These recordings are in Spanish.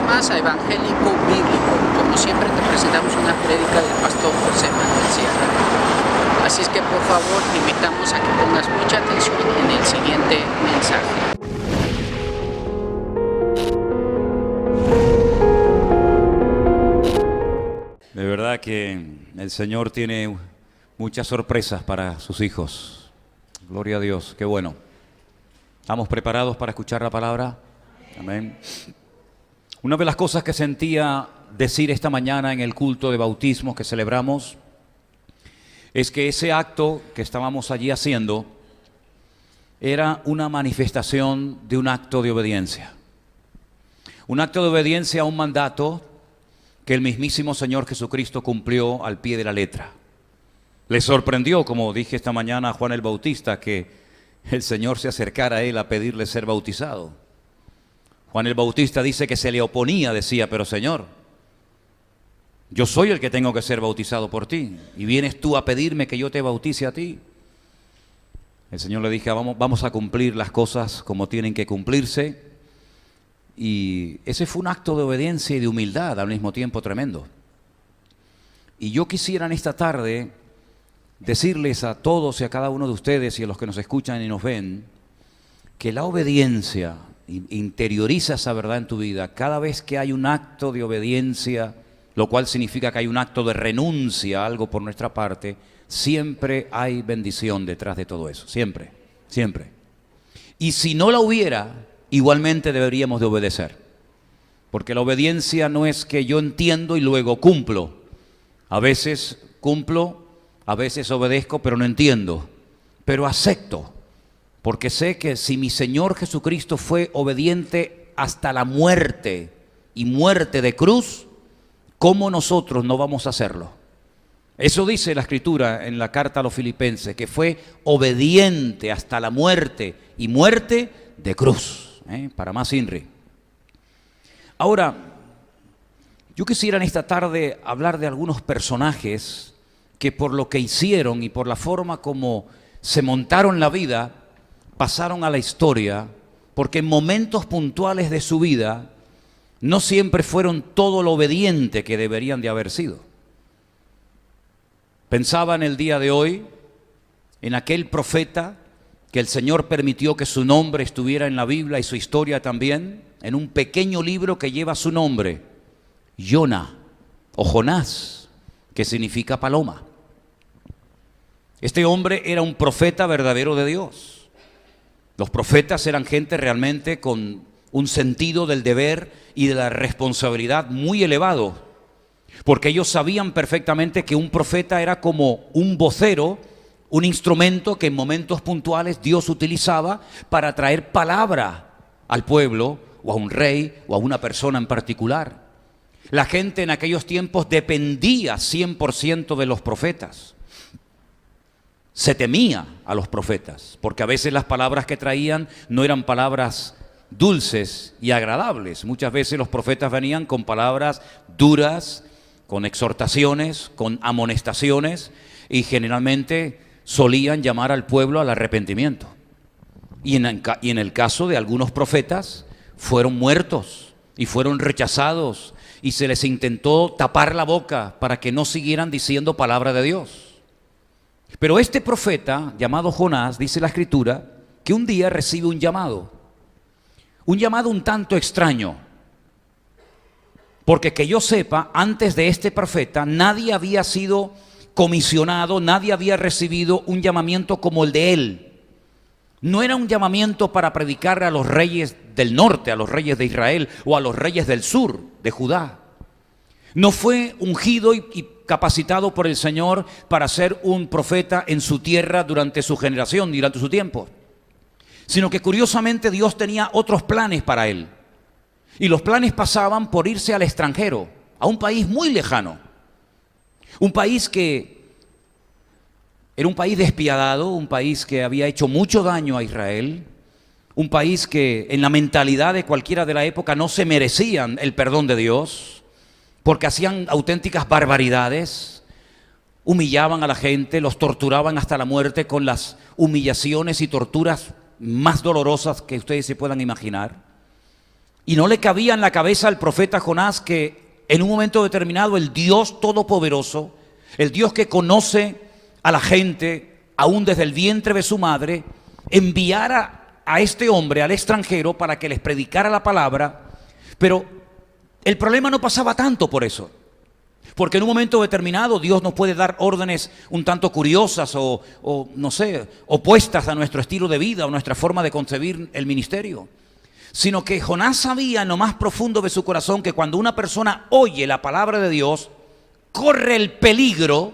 vez más a Evangélico Bíblico. Como siempre te presentamos una prédica del pastor José Manuel Sierra. Así es que por favor te invitamos a que pongas mucha atención en el siguiente mensaje. De verdad que el Señor tiene muchas sorpresas para sus hijos. Gloria a Dios, qué bueno. ¿Estamos preparados para escuchar la palabra? Amén. Una de las cosas que sentía decir esta mañana en el culto de bautismo que celebramos es que ese acto que estábamos allí haciendo era una manifestación de un acto de obediencia. Un acto de obediencia a un mandato que el mismísimo Señor Jesucristo cumplió al pie de la letra. Le sorprendió, como dije esta mañana a Juan el Bautista, que el Señor se acercara a él a pedirle ser bautizado. Juan el Bautista dice que se le oponía, decía, pero Señor, yo soy el que tengo que ser bautizado por ti, y vienes tú a pedirme que yo te bautice a ti. El Señor le dije, vamos a cumplir las cosas como tienen que cumplirse, y ese fue un acto de obediencia y de humildad al mismo tiempo tremendo. Y yo quisiera en esta tarde decirles a todos y a cada uno de ustedes y a los que nos escuchan y nos ven, que la obediencia interioriza esa verdad en tu vida. Cada vez que hay un acto de obediencia, lo cual significa que hay un acto de renuncia a algo por nuestra parte, siempre hay bendición detrás de todo eso, siempre, siempre. Y si no la hubiera, igualmente deberíamos de obedecer, porque la obediencia no es que yo entiendo y luego cumplo. A veces cumplo, a veces obedezco, pero no entiendo, pero acepto, porque sé que si mi Señor Jesucristo fue obediente hasta la muerte y muerte de cruz, ¿cómo nosotros no vamos a hacerlo? Eso dice la Escritura en la carta a los Filipenses, que fue obediente hasta la muerte y muerte de cruz, para más INRI. Ahora, yo quisiera en esta tarde hablar de algunos personajes que por lo que hicieron y por la forma como se montaron la vida, pasaron a la historia, porque en momentos puntuales de su vida no siempre fueron todo lo obediente que deberían de haber sido. Pensaba en el día de hoy, en aquel profeta que el Señor permitió que su nombre estuviera en la Biblia y su historia también, en un pequeño libro que lleva su nombre, Jona o Jonás, que significa paloma. Este hombre era un profeta verdadero de Dios. Los profetas eran gente realmente con un sentido del deber y de la responsabilidad muy elevado, porque ellos sabían perfectamente que un profeta era como un vocero, un instrumento que en momentos puntuales Dios utilizaba para traer palabra al pueblo o a un rey o a una persona en particular. La gente en aquellos tiempos dependía 100% de los profetas. Se temía a los profetas, porque a veces las palabras que traían no eran palabras dulces y agradables. Muchas veces los profetas venían con palabras duras, con exhortaciones, con amonestaciones, y generalmente solían llamar al pueblo al arrepentimiento. Y en el caso de algunos profetas, fueron muertos y fueron rechazados, y se les intentó tapar la boca para que no siguieran diciendo palabra de Dios. Pero este profeta, llamado Jonás, dice la Escritura, que un día recibe un llamado un tanto extraño, porque que yo sepa, antes de este profeta, nadie había sido comisionado, nadie había recibido un llamamiento como el de él. No era un llamamiento para predicar a los reyes del norte, a los reyes de Israel, o a los reyes del sur, de Judá. No fue ungido y capacitado por el Señor para ser un profeta en su tierra durante su generación, durante su tiempo, sino que curiosamente Dios tenía otros planes para él, y los planes pasaban por irse al extranjero, a un país muy lejano, un país que era un país despiadado, un país que había hecho mucho daño a Israel, un país que en la mentalidad de cualquiera de la época no se merecían el perdón de Dios, porque hacían auténticas barbaridades, humillaban a la gente, los torturaban hasta la muerte con las humillaciones y torturas más dolorosas que ustedes se puedan imaginar. Y no le cabía en la cabeza al profeta Jonás que en un momento determinado el Dios Todopoderoso, el Dios que conoce a la gente, aún desde el vientre de su madre, enviara a este hombre, al extranjero, para que les predicara la palabra. Pero el problema no pasaba tanto por eso. Porque en un momento determinado Dios nos puede dar órdenes un tanto curiosas o no sé, opuestas a nuestro estilo de vida o nuestra forma de concebir el ministerio. Sino que Jonás sabía en lo más profundo de su corazón que cuando una persona oye la palabra de Dios, corre el peligro,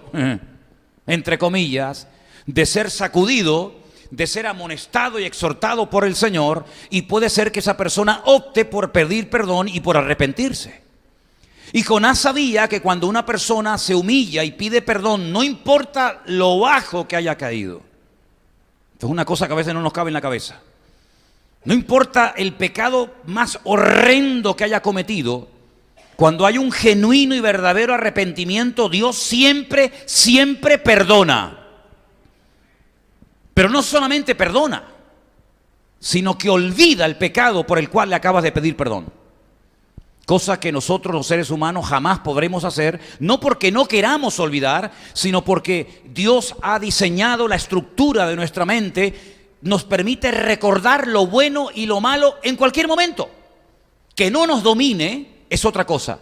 entre comillas, de ser sacudido, de ser amonestado y exhortado por el Señor, y puede ser que esa persona opte por pedir perdón y por arrepentirse. Y Jonás sabía que cuando una persona se humilla y pide perdón, no importa lo bajo que haya caído. Esto es una cosa que a veces no nos cabe en la cabeza. No importa el pecado más horrendo que haya cometido, cuando hay un genuino y verdadero arrepentimiento, Dios siempre, siempre perdona. Pero no solamente perdona, sino que olvida el pecado por el cual le acabas de pedir perdón. Cosa que nosotros los seres humanos jamás podremos hacer, no porque no queramos olvidar, sino porque Dios ha diseñado la estructura de nuestra mente, nos permite recordar lo bueno y lo malo en cualquier momento. Que no nos domine es otra cosa,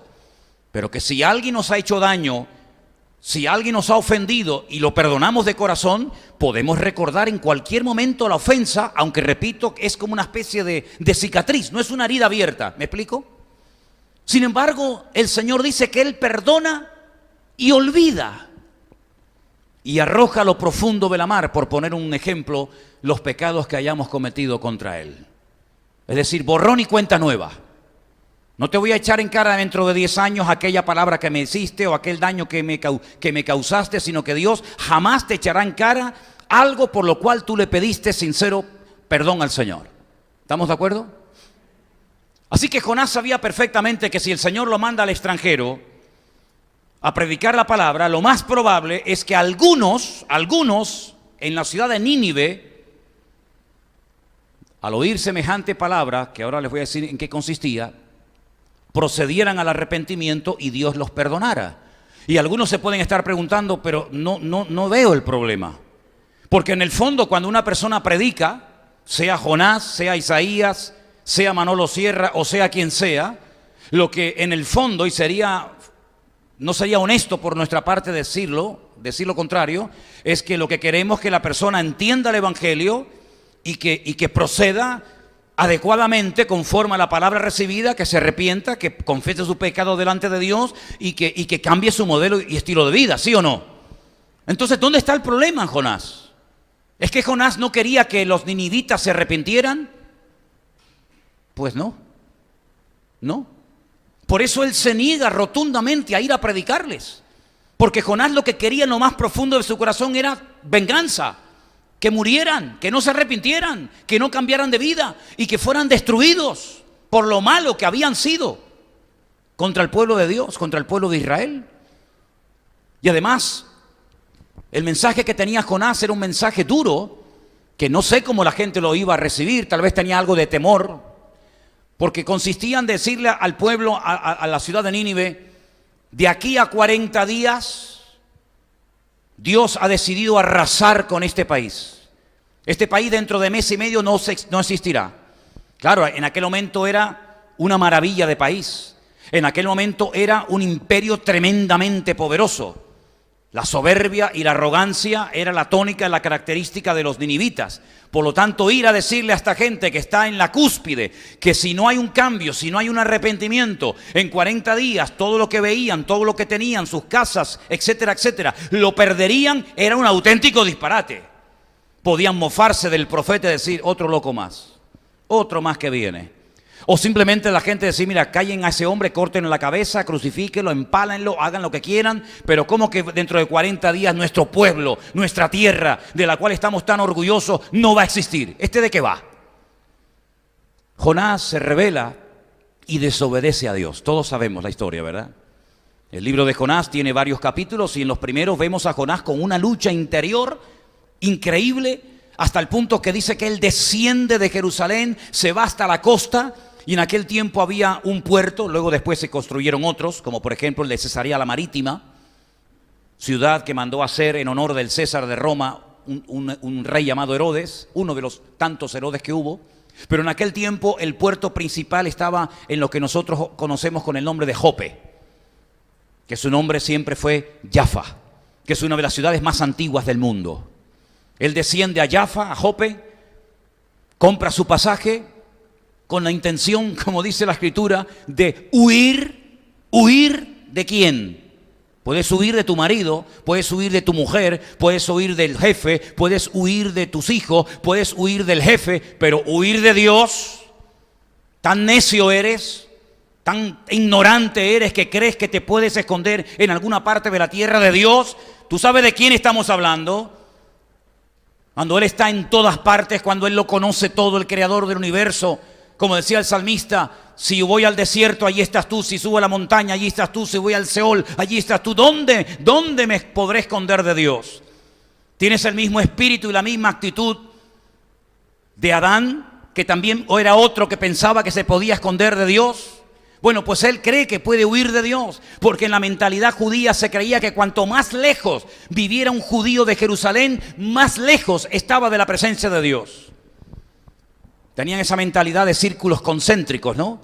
pero que si alguien nos ha hecho daño, si alguien nos ha ofendido y lo perdonamos de corazón, podemos recordar en cualquier momento la ofensa, aunque repito, es como una especie de cicatriz, no es una herida abierta, ¿me explico? Sin embargo, el Señor dice que Él perdona y olvida y arroja a lo profundo de la mar, por poner un ejemplo, los pecados que hayamos cometido contra Él. Es decir, borrón y cuenta nueva. No te voy a echar en cara dentro de 10 años aquella palabra que me hiciste o aquel daño que me causaste, sino que Dios jamás te echará en cara algo por lo cual tú le pediste sincero perdón al Señor. ¿Estamos de acuerdo? Así que Jonás sabía perfectamente que si el Señor lo manda al extranjero a predicar la palabra, lo más probable es que algunos en la ciudad de Nínive, al oír semejante palabra, que ahora les voy a decir en qué consistía, procedieran al arrepentimiento y Dios los perdonara. Y algunos se pueden estar preguntando, pero no veo el problema. Porque en el fondo, cuando una persona predica, sea Jonás, sea Isaías, sea Manolo Sierra o sea quien sea, lo que en el fondo, y no sería honesto por nuestra parte decir lo contrario, es que lo que queremos es que la persona entienda el Evangelio y que proceda adecuadamente conforme a la palabra recibida, que se arrepienta, que confiese su pecado delante de Dios y que cambie su modelo y estilo de vida, ¿sí o no? Entonces, ¿dónde está el problema en Jonás? ¿Es que Jonás no quería que los ninivitas se arrepintieran? Pues no. Por eso él se niega rotundamente a ir a predicarles. Porque Jonás lo que quería en lo más profundo de su corazón era venganza. Que murieran, que no se arrepintieran, que no cambiaran de vida y que fueran destruidos por lo malo que habían sido contra el pueblo de Dios, contra el pueblo de Israel. Y además, el mensaje que tenía Jonás era un mensaje duro, que no sé cómo la gente lo iba a recibir, tal vez tenía algo de temor, porque consistía en decirle al pueblo, a la ciudad de Nínive, de aquí a 40 días, Dios ha decidido arrasar con este país. Este país dentro de mes y medio no existirá. Claro, en aquel momento era una maravilla de país. En aquel momento era un imperio tremendamente poderoso. La soberbia y la arrogancia era la tónica, la característica de los ninivitas. Por lo tanto, ir a decirle a esta gente que está en la cúspide, que si no hay un cambio, si no hay un arrepentimiento, en 40 días todo lo que veían, todo lo que tenían, sus casas, etcétera, etcétera, lo perderían, era un auténtico disparate. Podían mofarse del profeta y decir, otro loco más, otro más que viene. O simplemente la gente decir, mira, callen a ese hombre, córtenle la cabeza, crucifíquenlo, empálenlo, hagan lo que quieran, pero ¿cómo que dentro de 40 días nuestro pueblo, nuestra tierra, de la cual estamos tan orgullosos, no va a existir? ¿Este de qué va? Jonás se rebela y desobedece a Dios. Todos sabemos la historia, ¿verdad? El libro de Jonás tiene varios capítulos y en los primeros vemos a Jonás con una lucha interior increíble, hasta el punto que dice que él desciende de Jerusalén, se va hasta la costa y en aquel tiempo había un puerto, luego después se construyeron otros, como por ejemplo el de Cesarea la Marítima, ciudad que mandó a hacer en honor del César de Roma un rey llamado Herodes, uno de los tantos Herodes que hubo. Pero en aquel tiempo el puerto principal estaba en lo que nosotros conocemos con el nombre de Jope, que su nombre siempre fue Jaffa, que es una de las ciudades más antiguas del mundo. Él desciende a Jaffa, a Jope, compra su pasaje con la intención, como dice la Escritura, de huir. ¿Huir de quién? Puedes huir de tu marido, puedes huir de tu mujer, puedes huir del jefe, puedes huir de tus hijos, puedes huir del jefe, pero huir de Dios, tan necio eres, tan ignorante eres que crees que te puedes esconder en alguna parte de la tierra de Dios. ¿Tú sabes de quién estamos hablando? Cuando Él está en todas partes, cuando Él lo conoce todo, el creador del universo. Como decía el salmista, si voy al desierto, allí estás tú. Si subo a la montaña, allí estás tú. Si voy al Seol, allí estás tú. ¿Dónde me podré esconder de Dios? Tienes el mismo espíritu y la misma actitud de Adán, que también era otro que pensaba que se podía esconder de Dios. Bueno, pues él cree que puede huir de Dios, porque en la mentalidad judía se creía que cuanto más lejos viviera un judío de Jerusalén, más lejos estaba de la presencia de Dios. Tenían esa mentalidad de círculos concéntricos, ¿no?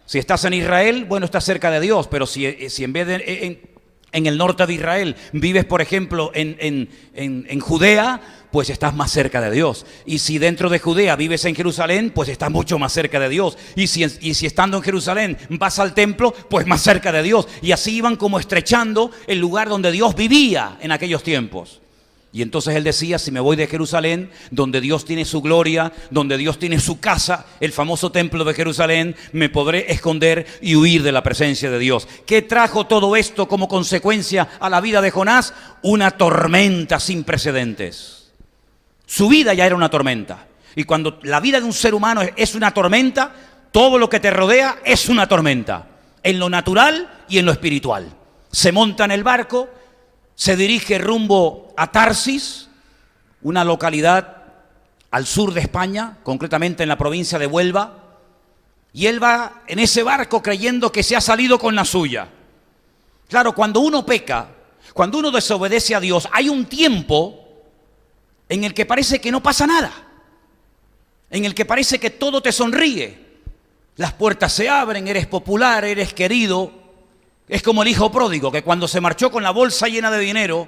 Si estás en Israel, bueno, estás cerca de Dios, pero si en vez de en el norte de Israel vives, por ejemplo, en Judea, pues estás más cerca de Dios. Y si dentro de Judea vives en Jerusalén, pues estás mucho más cerca de Dios. Y si estando en Jerusalén vas al templo, pues más cerca de Dios. Y así iban como estrechando el lugar donde Dios vivía en aquellos tiempos. Y entonces él decía, si me voy de Jerusalén, donde Dios tiene su gloria, donde Dios tiene su casa, el famoso templo de Jerusalén, me podré esconder y huir de la presencia de Dios. ¿Qué trajo todo esto como consecuencia a la vida de Jonás? Una tormenta sin precedentes. Su vida ya era una tormenta. Y cuando la vida de un ser humano es una tormenta, todo lo que te rodea es una tormenta. En lo natural y en lo espiritual. Se monta en el barco, se dirige rumbo a Tarsis, una localidad al sur de España, concretamente en la provincia de Huelva, y él va en ese barco creyendo que se ha salido con la suya. Claro, cuando uno peca, cuando uno desobedece a Dios, hay un tiempo en el que parece que no pasa nada, en el que parece que todo te sonríe. Las puertas se abren, eres popular, eres querido. Es como el hijo pródigo, que cuando se marchó con la bolsa llena de dinero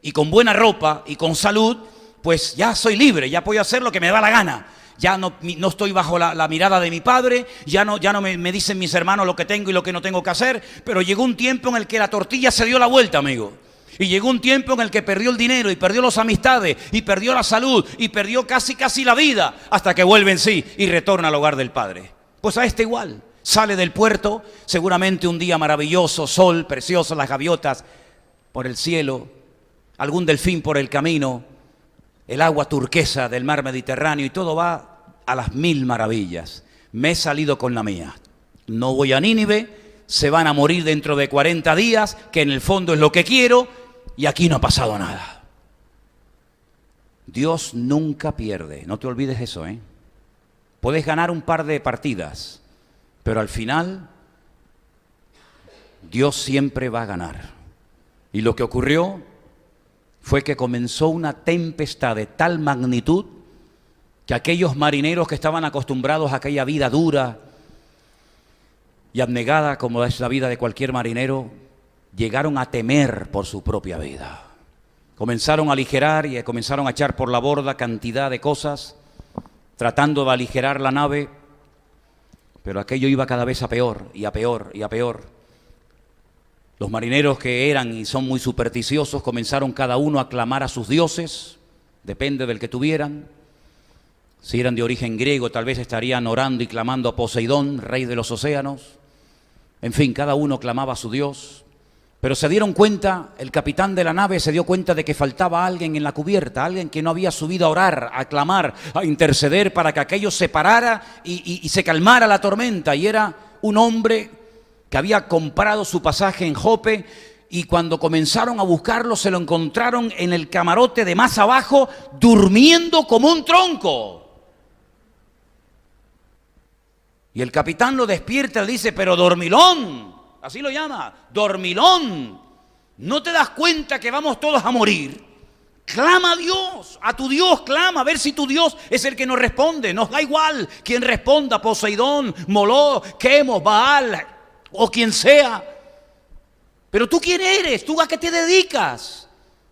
y con buena ropa y con salud, pues ya soy libre, ya puedo hacer lo que me da la gana. Ya no estoy bajo la mirada de mi padre, ya no me dicen mis hermanos lo que tengo y lo que no tengo que hacer. Pero llegó un tiempo en el que la tortilla se dio la vuelta, amigo. Y llegó un tiempo en el que perdió el dinero y perdió las amistades y perdió la salud y perdió casi la vida, hasta que vuelve en sí y retorna al hogar del Padre. Pues a este igual. Sale del puerto, seguramente un día maravilloso, sol precioso, las gaviotas por el cielo, algún delfín por el camino, el agua turquesa del mar Mediterráneo, y todo va a las mil maravillas. Me he salido con la mía. No voy a Nínive, se van a morir dentro de 40 días, que en el fondo es lo que quiero, y aquí no ha pasado nada. Dios nunca pierde, no te olvides eso, ¿eh? Puedes ganar un par de partidas, pero al final, Dios siempre va a ganar. Y lo que ocurrió fue que comenzó una tempestad de tal magnitud que aquellos marineros que estaban acostumbrados a aquella vida dura y abnegada como es la vida de cualquier marinero, llegaron a temer por su propia vida. Comenzaron a aligerar y comenzaron a echar por la borda cantidad de cosas, tratando de aligerar la nave. Pero aquello iba cada vez a peor y a peor y a peor. Los marineros, que eran y son muy supersticiosos, comenzaron cada uno a clamar a sus dioses, depende del que tuvieran. Si eran de origen griego, tal vez estarían orando y clamando a Poseidón, rey de los océanos. En fin, cada uno clamaba a su dios. Pero se dieron cuenta, el capitán de la nave se dio cuenta de que faltaba alguien en la cubierta, alguien que no había subido a orar, a clamar, a interceder para que aquello se parara y se calmara la tormenta. Y era un hombre que había comprado su pasaje en Jope, y cuando comenzaron a buscarlo se lo encontraron en el camarote de más abajo, durmiendo como un tronco. Y el capitán lo despierta, le dice, pero dormilón, así lo llama, dormilón, ¿no te das cuenta que vamos todos a morir? Clama a Dios, a tu Dios clama, a ver si tu Dios es el que nos responde. Nos da igual quién responda, Poseidón, Moloch, Quemos, Baal o quien sea. Pero tú, ¿quién eres? ¿Tú a qué te dedicas?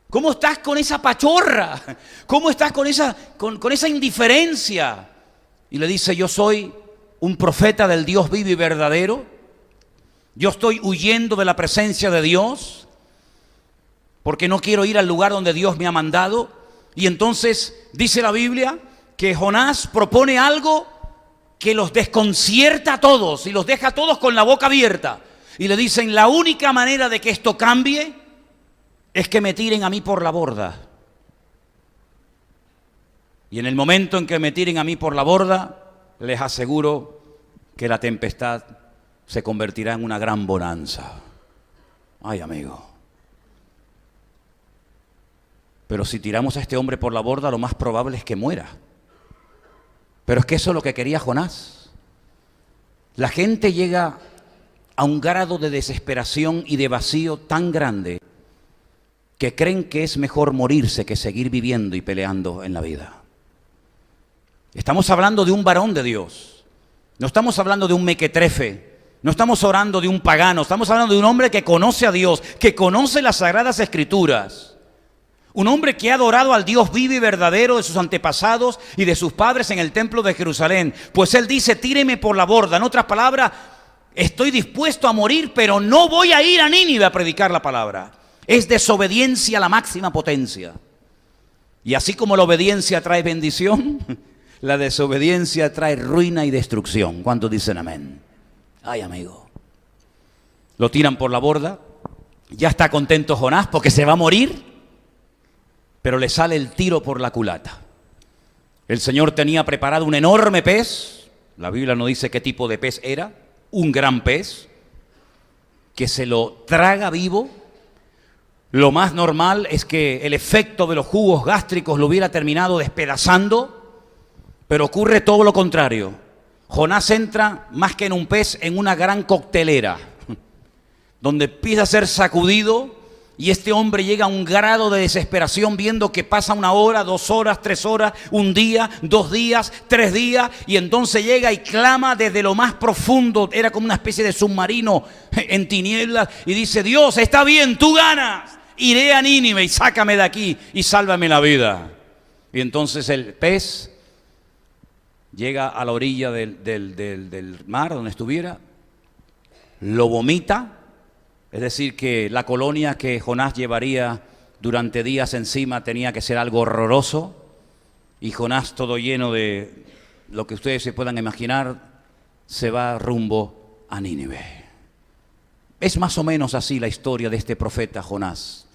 ¿Cómo estás con esa pachorra? ¿Cómo estás con esa indiferencia? Y le dice, yo soy un profeta del Dios vivo y verdadero. Yo estoy huyendo de la presencia de Dios porque no quiero ir al lugar donde Dios me ha mandado. Y entonces dice la Biblia que Jonás propone algo que los desconcierta a todos y los deja a todos con la boca abierta. Y le dicen, la única manera de que esto cambie es que me tiren a mí por la borda. Y en el momento en que me tiren a mí por la borda, les aseguro que la tempestad se convertirá en una gran bonanza. Ay, amigo. Pero si tiramos a este hombre por la borda, lo más probable es que muera. Pero es que eso es lo que quería Jonás. La gente llega a un grado de desesperación y de vacío tan grande que creen que es mejor morirse que seguir viviendo y peleando en la vida. Estamos hablando de un varón de Dios. No estamos hablando de un mequetrefe. No estamos hablando de un pagano. Estamos hablando de un hombre que conoce a Dios, que conoce las Sagradas Escrituras. Un hombre que ha adorado al Dios vivo y verdadero de sus antepasados y de sus padres en el templo de Jerusalén. Pues él dice, tíreme por la borda. En otras palabras, estoy dispuesto a morir, pero no voy a ir a Nínive a predicar la palabra. Es desobediencia a la máxima potencia. Y así como la obediencia trae bendición, la desobediencia trae ruina y destrucción. ¿Cuántos dicen amén? Ay, amigo. Lo tiran por la borda. Ya está contento Jonás porque se va a morir, pero le sale el tiro por la culata. El Señor tenía preparado un enorme pez. La Biblia no dice qué tipo de pez era. Un gran pez que se lo traga vivo. Lo más normal es que el efecto de los jugos gástricos lo hubiera terminado despedazando, pero ocurre todo lo contrario. Jonás entra más que en un pez, en una gran coctelera, donde empieza a ser sacudido y este hombre llega a un grado de desesperación viendo que pasa 1 hora, 2 horas, 3 horas, 1 día, 2 días, 3 días, y entonces llega y clama desde lo más profundo, era como una especie de submarino en tinieblas, y dice, Dios, está bien, tú ganas, iré a Nínive y sácame de aquí y sálvame la vida. Y entonces el pez llega a la orilla del mar donde estuviera, lo vomita. Es decir, que la colonia que Jonás llevaría durante días encima tenía que ser algo horroroso. Y Jonás, todo lleno de lo que ustedes se puedan imaginar, se va rumbo a Nínive. Es más o menos así la historia de este profeta Jonás.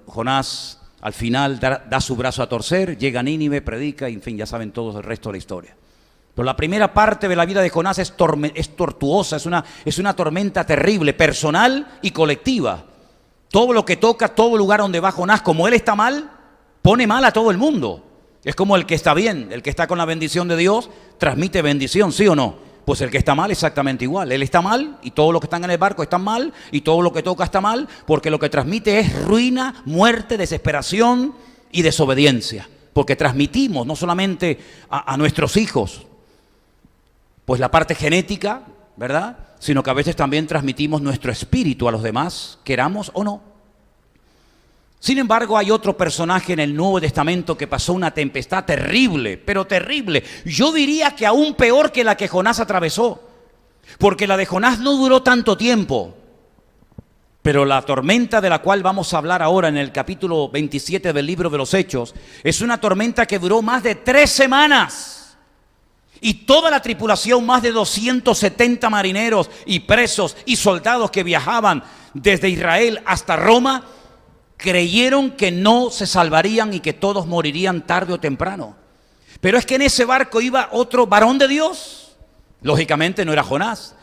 Jonás al final da su brazo a torcer, llega a Nínive, predica, y en fin, ya saben todos el resto de la historia. Pero la primera parte de la vida de Jonás es tortuosa, es una tormenta terrible, personal y colectiva. Todo lo que toca, todo lugar donde va Jonás, como él está mal, pone mal a todo el mundo. Es como el que está bien, el que está con la bendición de Dios, transmite bendición, ¿sí o no? Pues el que está mal exactamente igual. Él está mal y todos los que están en el barco están mal y todo lo que toca está mal, porque lo que transmite es ruina, muerte, desesperación y desobediencia. Porque transmitimos no solamente a nuestros hijos, pues la parte genética, ¿verdad? Sino que a veces también transmitimos nuestro espíritu a los demás, queramos o no. Sin embargo, hay otro personaje en el Nuevo Testamento que pasó una tempestad terrible, pero terrible. Yo diría que aún peor que la que Jonás atravesó, porque la de Jonás no duró tanto tiempo. Pero la tormenta de la cual vamos a hablar ahora en el capítulo 27 del libro de los Hechos, es una tormenta que duró más de 3 semanas. Y toda la tripulación, más de 270 marineros y presos y soldados que viajaban desde Israel hasta Roma, creyeron que no se salvarían y que todos morirían tarde o temprano. Pero es que en ese barco iba otro varón de Dios. Lógicamente no era Jonás,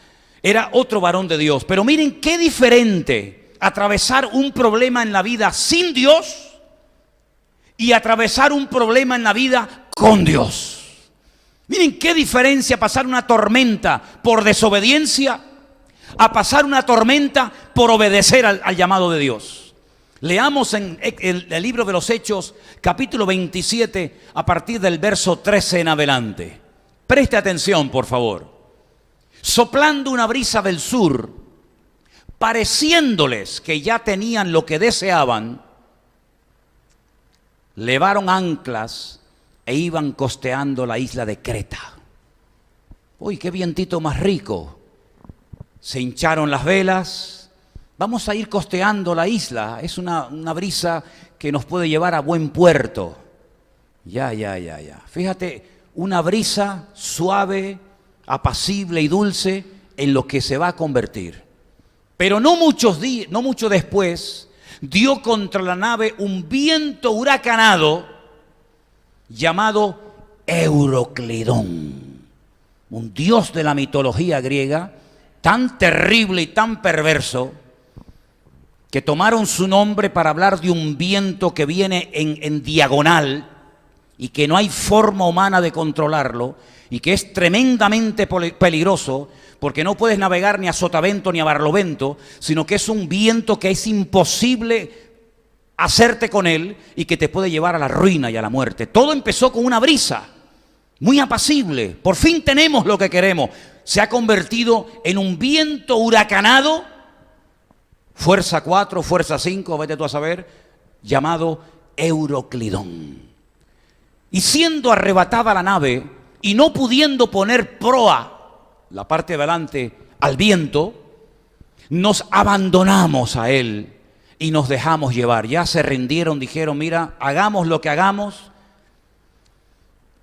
era otro varón de Dios. Pero miren qué diferente atravesar un problema en la vida sin Dios y atravesar un problema en la vida con Dios. Miren qué diferencia pasar una tormenta por desobediencia a pasar una tormenta por obedecer al llamado de Dios. Leamos en el libro de los Hechos, capítulo 27, a partir del verso 13 en adelante. Preste atención, por favor. Soplando una brisa del sur, pareciéndoles que ya tenían lo que deseaban, levaron anclas e iban costeando la isla de Creta. Uy, qué vientito más rico. Se hincharon las velas. Vamos a ir costeando la isla. Es una brisa que nos puede llevar a buen puerto. Ya. Fíjate, una brisa suave, apacible y dulce en lo que se va a convertir. Pero no mucho después, dio contra la nave un viento huracanado llamado Euroclidón, un dios de la mitología griega, tan terrible y tan perverso, que tomaron su nombre para hablar de un viento que viene en diagonal y que no hay forma humana de controlarlo y que es tremendamente peligroso porque no puedes navegar ni a sotavento ni a barlovento, sino que es un viento que es imposible hacerte con él y que te puede llevar a la ruina y a la muerte. Todo empezó con una brisa muy apacible. Por fin tenemos lo que queremos. Se ha convertido en un viento huracanado, fuerza 4, fuerza 5, vete tú a saber, llamado Euroclidón. Y siendo arrebatada la nave y no pudiendo poner proa, la parte de adelante, al viento, nos abandonamos a él y nos dejamos llevar. Ya se rindieron, dijeron, mira, hagamos lo que hagamos,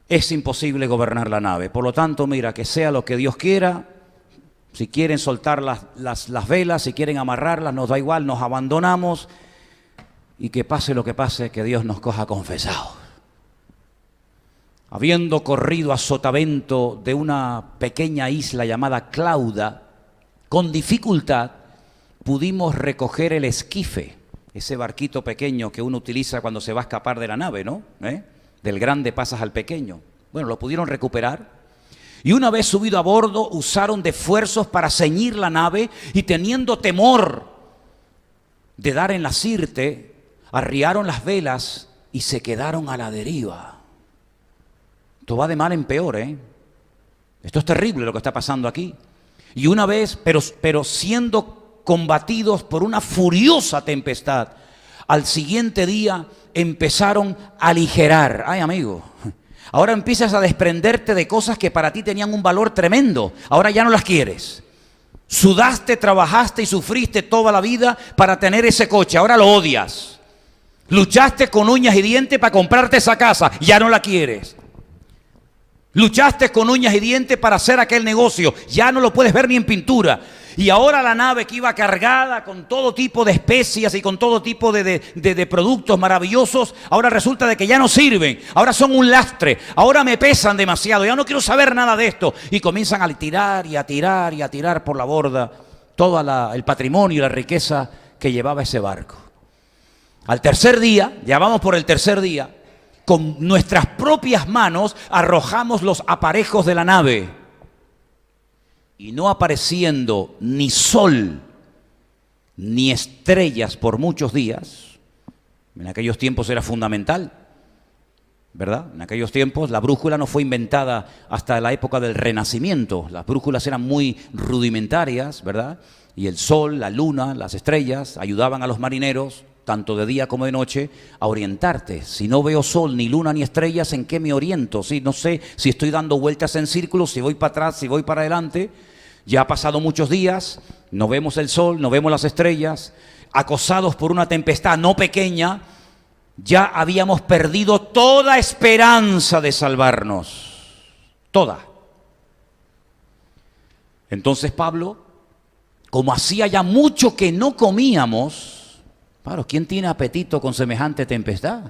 es imposible gobernar la nave. Por lo tanto, mira, que sea lo que Dios quiera. Si quieren soltar las velas, si quieren amarrarlas, nos da igual, nos abandonamos. Y que pase lo que pase, que Dios nos coja confesados. Habiendo corrido a sotavento de una pequeña isla llamada Clauda, con dificultad pudimos recoger el esquife, ese barquito pequeño que uno utiliza cuando se va a escapar de la nave, ¿no? Del grande pasas al pequeño. Bueno, lo pudieron recuperar. Y una vez subido a bordo, usaron de esfuerzos para ceñir la nave y teniendo temor de dar en la sirte, arriaron las velas y se quedaron a la deriva. Esto va de mal en peor, Esto es terrible lo que está pasando aquí. Y una vez, pero siendo combatidos por una furiosa tempestad, al siguiente día empezaron a aligerar. Ay, amigo, ahora empiezas a desprenderte de cosas que para ti tenían un valor tremendo. Ahora ya no las quieres. Sudaste, trabajaste y sufriste toda la vida para tener ese coche. Ahora lo odias. Luchaste con uñas y dientes para comprarte esa casa. Ya no la quieres. Luchaste con uñas y dientes para hacer aquel negocio. Ya no lo puedes ver ni en pintura. Y ahora la nave que iba cargada con todo tipo de especias y con todo tipo de productos maravillosos, ahora resulta de que ya no sirven. Ahora son un lastre. Ahora me pesan demasiado. Ya no quiero saber nada de esto. Y comienzan a tirar y a tirar y a tirar por la borda todo el patrimonio y la riqueza que llevaba ese barco. Al tercer día, ya vamos por el tercer día, con nuestras propias manos arrojamos los aparejos de la nave. Y no apareciendo ni sol ni estrellas por muchos días, en aquellos tiempos era fundamental, ¿verdad? En aquellos tiempos la brújula no fue inventada hasta la época del Renacimiento. Las brújulas eran muy rudimentarias, ¿verdad? Y el sol, la luna, las estrellas ayudaban a los marineros, tanto de día como de noche, a orientarte. Si no veo sol, ni luna, ni estrellas, ¿en qué me oriento? Si no sé si estoy dando vueltas en círculos, si voy para atrás, si voy para adelante. Ya ha pasado muchos días, no vemos el sol, no vemos las estrellas, acosados por una tempestad no pequeña, ya habíamos perdido toda esperanza de salvarnos. Toda. Entonces Pablo, como hacía ya mucho que no comíamos, claro, ¿quién tiene apetito con semejante tempestad?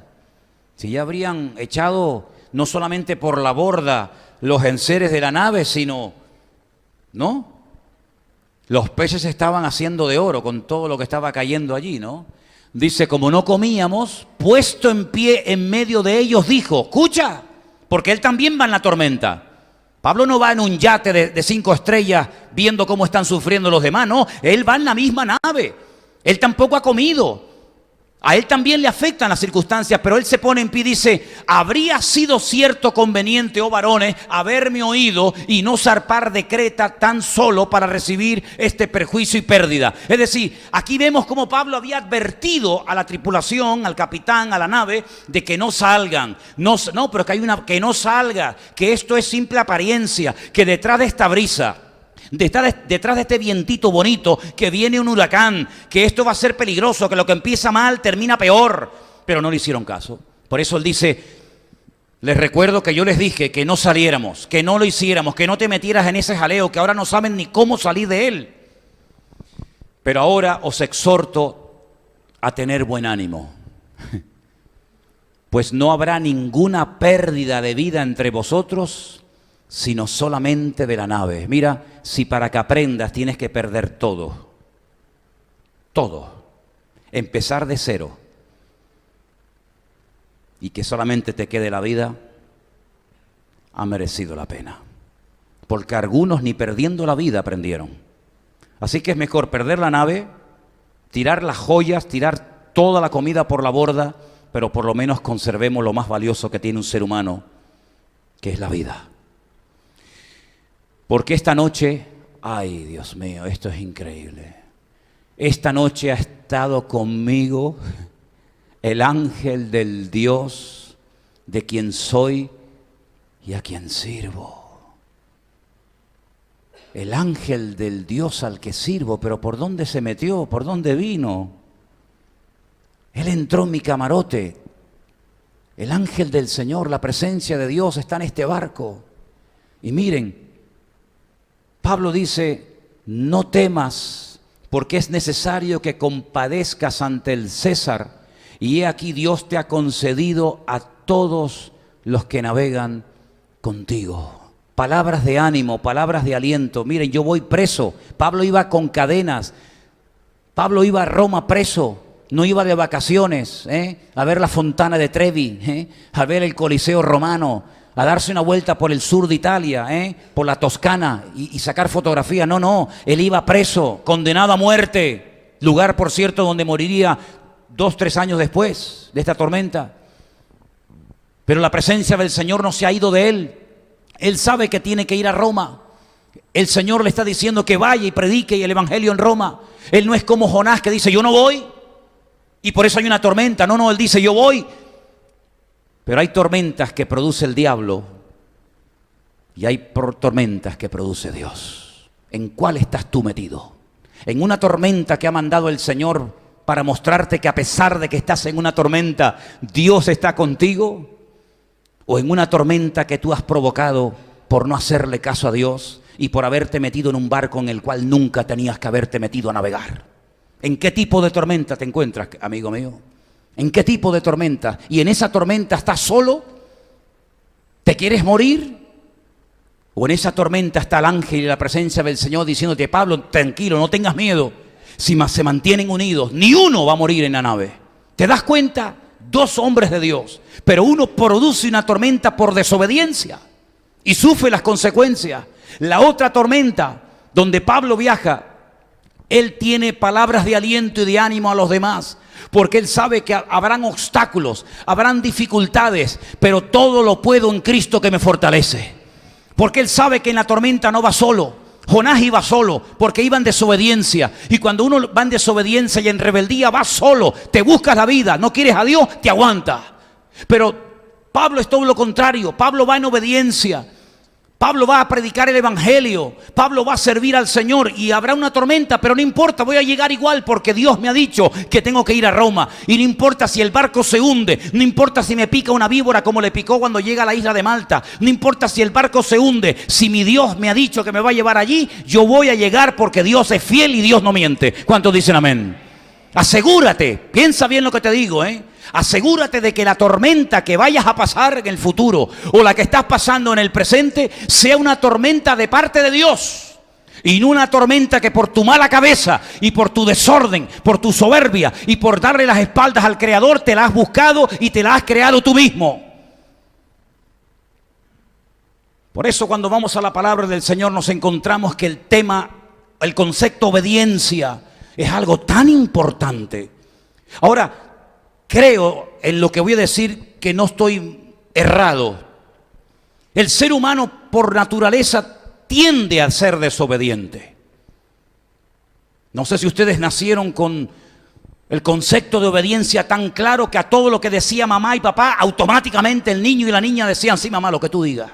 Si ya habrían echado no solamente por la borda los enseres de la nave, sino, ¿no? Los peces estaban haciendo de oro con todo lo que estaba cayendo allí, ¿no? Dice, como no comíamos, puesto en pie en medio de ellos, dijo, escucha, porque él también va en la tormenta. Pablo no va en un yate de 5 estrellas viendo cómo están sufriendo los demás, no, él va en la misma nave, él tampoco ha comido, a él también le afectan las circunstancias, pero él se pone en pie y dice, habría sido cierto conveniente, oh varones, haberme oído y no zarpar de Creta tan solo para recibir este perjuicio y pérdida. Es decir, aquí vemos cómo Pablo había advertido a la tripulación, al capitán, a la nave, de que no salgan. No, pero que no salga, que esto es simple apariencia, que detrás de esta brisa, detrás de este vientito bonito, que viene un huracán, que esto va a ser peligroso, que lo que empieza mal termina peor. Pero no le hicieron caso. Por eso él dice, les recuerdo que yo les dije que no saliéramos, que no lo hiciéramos, que no te metieras en ese jaleo, que ahora no saben ni cómo salir de él. Pero ahora os exhorto a tener buen ánimo, pues no habrá ninguna pérdida de vida entre vosotros, sino solamente de la nave. Mira, si para que aprendas tienes que perder todo, empezar de cero, y que solamente te quede la vida, ha merecido la pena. Porque algunos ni perdiendo la vida aprendieron. Así que es mejor perder la nave, tirar las joyas, tirar toda la comida por la borda, pero por lo menos conservemos lo más valioso que tiene un ser humano, que es la vida. Porque esta noche, ay Dios mío, esto es increíble. Esta noche ha estado conmigo el ángel del Dios de quien soy y a quien sirvo. El ángel del Dios al que sirvo, pero ¿por dónde se metió? ¿Por dónde vino? Él entró en mi camarote. El ángel del Señor, la presencia de Dios está en este barco. Y miren, Pablo dice, no temas, porque es necesario que compadezcas ante el César, y he aquí Dios te ha concedido a todos los que navegan contigo. Palabras de ánimo, palabras de aliento. Miren, yo voy preso. Pablo iba con cadenas. Pablo iba a Roma preso. No iba de vacaciones, a ver la Fontana de Trevi, a ver el Coliseo Romano, a darse una vuelta por el sur de Italia, por la Toscana y sacar fotografías. No, él iba preso, condenado a muerte, lugar por cierto donde moriría 2-3 años después de esta tormenta. Pero la presencia del Señor no se ha ido de él. Él sabe que tiene que ir a Roma. El Señor le está diciendo que vaya y predique el evangelio en Roma. Él no es como Jonás que dice, yo no voy y por eso hay una tormenta. No, él dice, yo voy. Pero hay tormentas que produce el diablo y hay tormentas que produce Dios. ¿En cuál estás tú metido? ¿En una tormenta que ha mandado el Señor para mostrarte que a pesar de que estás en una tormenta, Dios está contigo? ¿O en una tormenta que tú has provocado por no hacerle caso a Dios y por haberte metido en un barco en el cual nunca tenías que haberte metido a navegar? ¿En qué tipo de tormenta te encuentras, amigo mío? ¿En qué tipo de tormenta? ¿Y en esa tormenta estás solo? ¿Te quieres morir? ¿O en esa tormenta está el ángel y la presencia del Señor diciéndote, Pablo, tranquilo, no tengas miedo? Si se mantienen unidos, ni uno va a morir en la nave. ¿Te das cuenta? 2 hombres de Dios, pero uno produce una tormenta por desobediencia y sufre las consecuencias. La otra tormenta, donde Pablo viaja, él tiene palabras de aliento y de ánimo a los demás. Porque él sabe que habrán obstáculos, habrán dificultades, pero todo lo puedo en Cristo que me fortalece. Porque él sabe que en la tormenta no va solo. Jonás iba solo porque iba en desobediencia. Y cuando uno va en desobediencia y en rebeldía, va solo. Te buscas la vida, no quieres a Dios, te aguanta. Pero Pablo es todo lo contrario. Pablo va en obediencia. Pablo va a predicar el evangelio, Pablo va a servir al Señor y habrá una tormenta, pero no importa, voy a llegar igual porque Dios me ha dicho que tengo que ir a Roma. Y no importa si el barco se hunde, no importa si me pica una víbora como le picó cuando llega a la isla de Malta, no importa si el barco se hunde, si mi Dios me ha dicho que me va a llevar allí, yo voy a llegar porque Dios es fiel y Dios no miente. ¿Cuántos dicen amén? Asegúrate, piensa bien lo que te digo, Asegúrate de que la tormenta que vayas a pasar en el futuro o la que estás pasando en el presente sea una tormenta de parte de Dios y no una tormenta que por tu mala cabeza y por tu desorden, por tu soberbia y por darle las espaldas al Creador te la has buscado y te la has creado tú mismo. Por eso cuando vamos a la palabra del Señor nos encontramos que el tema, el concepto obediencia es algo tan importante. Ahora, creo en lo que voy a decir que no estoy errado. El ser humano por naturaleza tiende a ser desobediente. No sé si ustedes nacieron con el concepto de obediencia tan claro que a todo lo que decía mamá y papá, automáticamente el niño y la niña decían, sí mamá, lo que tú digas.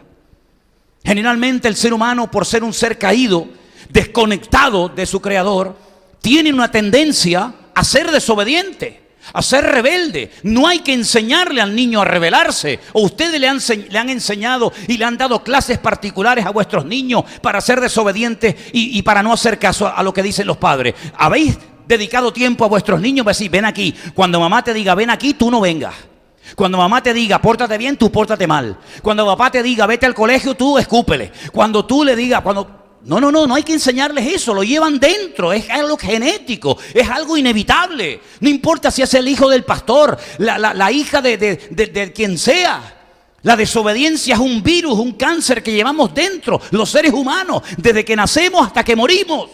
Generalmente el ser humano, por ser un ser caído, desconectado de su creador, tiene una tendencia a ser desobediente, a ser rebelde. No hay que enseñarle al niño a rebelarse. O ustedes le han enseñado y le han dado clases particulares a vuestros niños para ser desobedientes y para no hacer caso a lo que dicen los padres. ¿Habéis dedicado tiempo a vuestros niños para decir, ven aquí? Cuando mamá te diga, ven aquí, tú no vengas. Cuando mamá te diga, pórtate bien, tú pórtate mal. Cuando papá te diga, vete al colegio, tú escúpele. Cuando tú le digas, no hay que enseñarles eso, lo llevan dentro, es algo genético, es algo inevitable. No importa si es el hijo del pastor, la hija de quien sea. La desobediencia es un virus, un cáncer que llevamos dentro, los seres humanos, desde que nacemos hasta que morimos.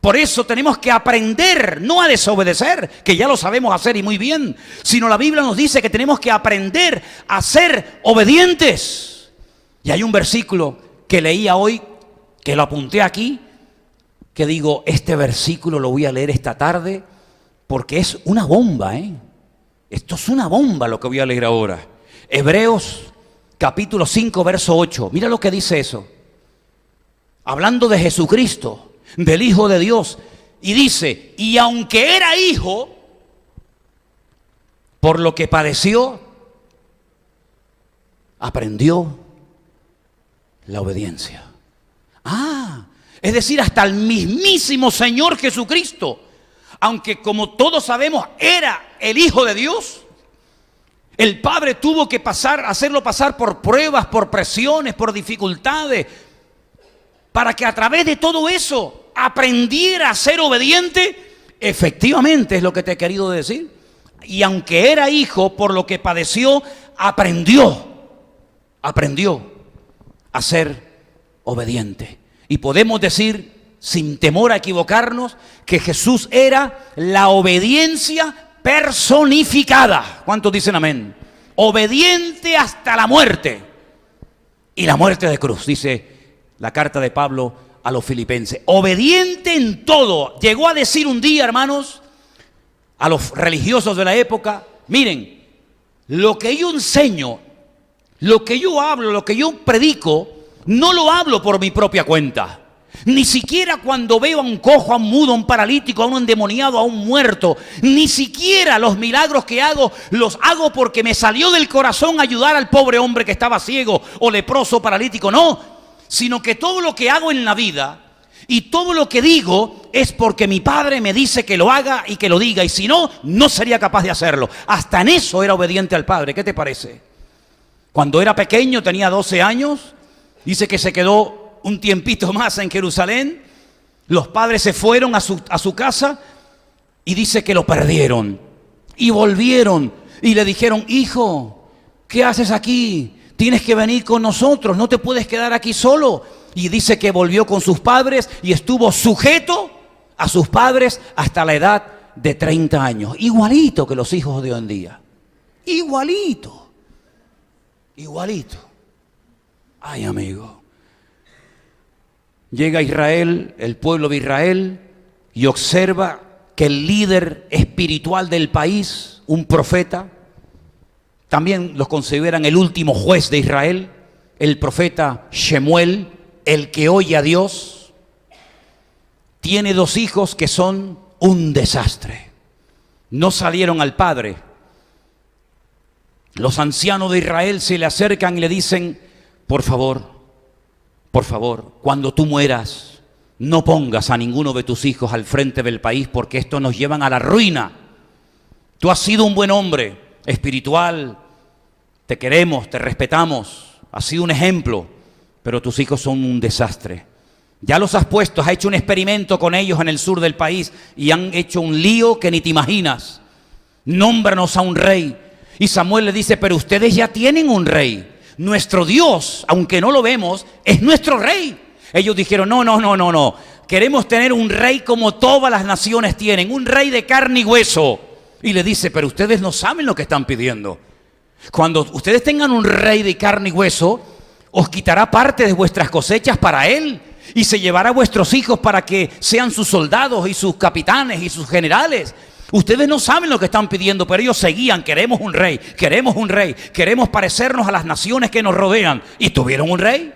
Por eso tenemos que aprender no a desobedecer, que ya lo sabemos hacer y muy bien, sino la Biblia nos dice que tenemos que aprender a ser obedientes. Y hay un versículo que leía hoy, que lo apunté aquí, que digo, este versículo lo voy a leer esta tarde porque es una bomba, Esto es una bomba lo que voy a leer ahora. Hebreos capítulo 5, verso 8. Mira lo que dice eso. Hablando de Jesucristo, del Hijo de Dios. Y dice, y aunque era hijo, por lo que padeció, aprendió la obediencia. Es decir, hasta el mismísimo Señor Jesucristo, aunque como todos sabemos era el Hijo de Dios, el Padre tuvo que hacerlo pasar por pruebas, por presiones, por dificultades, para que a través de todo eso aprendiera a ser obediente. Efectivamente es lo que te he querido decir. Y aunque era hijo, por lo que padeció, aprendió a ser obediente. Y podemos decir, sin temor a equivocarnos, que Jesús era la obediencia personificada. ¿Cuántos dicen amén? Obediente hasta la muerte. Y la muerte de cruz, dice la carta de Pablo a los filipenses. Obediente en todo. Llegó a decir un día, hermanos, a los religiosos de la época, miren, lo que yo enseño, lo que yo hablo, lo que yo predico, no lo hablo por mi propia cuenta. Ni siquiera cuando veo a un cojo, a un mudo, a un paralítico, a un endemoniado, a un muerto, ni siquiera los milagros que hago, los hago porque me salió del corazón ayudar al pobre hombre que estaba ciego o leproso o paralítico. No, sino que todo lo que hago en la vida y todo lo que digo es porque mi Padre me dice que lo haga y que lo diga. Y si no, no sería capaz de hacerlo. Hasta en eso era obediente al Padre. ¿Qué te parece? Cuando era pequeño, tenía 12 años, dice que se quedó un tiempito más en Jerusalén. Los padres se fueron a su casa y dice que lo perdieron. Y volvieron y le dijeron, hijo, ¿qué haces aquí? Tienes que venir con nosotros, no te puedes quedar aquí solo. Y dice que volvió con sus padres y estuvo sujeto a sus padres hasta la edad de 30 años. Igualito que los hijos de hoy en día. Igualito. Ay, amigo. Llega Israel, el pueblo de Israel, y observa que el líder espiritual del país, un profeta, también los consideran el último juez de Israel, el profeta Shemuel, el que oye a Dios, tiene 2 hijos que son un desastre. No salieron al padre. Los ancianos de Israel se le acercan y le dicen, por favor, cuando tú mueras, no pongas a ninguno de tus hijos al frente del país porque estos nos llevan a la ruina. Tú has sido un buen hombre espiritual, te queremos, te respetamos, has sido un ejemplo, pero tus hijos son un desastre. Ya los has puesto, has hecho un experimento con ellos en el sur del país y han hecho un lío que ni te imaginas. Nómbranos a un rey. Y Samuel le dice, pero ustedes ya tienen un rey. nuestro Dios, aunque no lo vemos, es nuestro rey. Ellos dijeron, no. Queremos tener un rey como todas las naciones tienen, un rey de carne y hueso. Y le dice, pero ustedes no saben lo que están pidiendo. Cuando ustedes tengan un rey de carne y hueso, os quitará parte de vuestras cosechas para él y se llevará a vuestros hijos para que sean sus soldados y sus capitanes y sus generales. Ustedes no saben lo que están pidiendo, pero ellos seguían, queremos un rey, queremos parecernos a las naciones que nos rodean. Y tuvieron un rey.